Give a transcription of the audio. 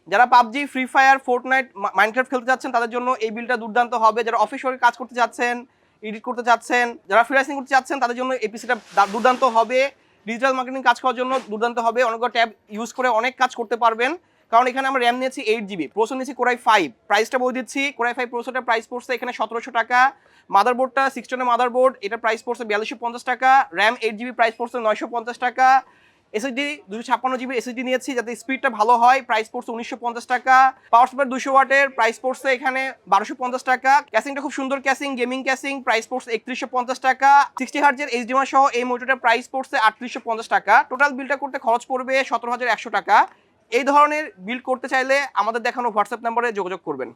যারা PUBG, free fire, fortnight, Minecraft খেলতে যাচ্ছেন তাদের জন্য এই বিলটা দুর্দান্ত হবে। যারা অফিস ওয়ার্কে কাজ করতে যাচ্ছেন, এডিট করতে যাচ্ছেন, যারা ফ্রিল্যান্সিং করতে যাচ্ছেন তাদের জন্য এই পিসিটা দুর্দান্ত হবে। ডিজিটাল মার্কেটিং কাজ করার জন্য দুর্দান্ত হবে। অনেকগুলো ট্যাব ইউজ করে অনেক কাজ করতে পারবেন। কারণ এখানে আমরা র্যাম নিয়েছি 8GB, প্রসেসর নিয়েছি কোরাই 5। প্রাইসটা বলে দিচ্ছি, কোরাই 5 প্রসেসরটার প্রাইস পড়ছে এখানে 1700 টাকা। মাদারবোর্ডটা 16 মাদারবোর্ড, এটা প্রাইস পড়ছে 4250 টাকা। র্যাম 8GB প্রাইস পড়ছে 950 টাকা। এসএসডি 256GB এসএসডি নিয়েছি যাতে স্পিডটা ভালো হয়, প্রাইস পড়ছে 1950 টাকা। পাওয়ার সাপ্লাই 200 ওয়াটের, প্রাইস পড়ছে এখানে 1250 টাকা। ক্যাসিংটা খুব সুন্দর ক্যাসিং, গেমিং ক্যাসিং, প্রাইস পড়ছে 3150 টাকা। 60 হার্জের এইচডিএমআই সহ এই মনিটরটার প্রাইস পড়ছে 3850 টাকা। টোটাল বিলটা করতে খরচ পড়বে 17100 টাকা। এই ধরনের বিল করতে চাইলে আমাদের দেখানো হোয়াটসঅ্যাপ নম্বরে যোগাযোগ করবেন।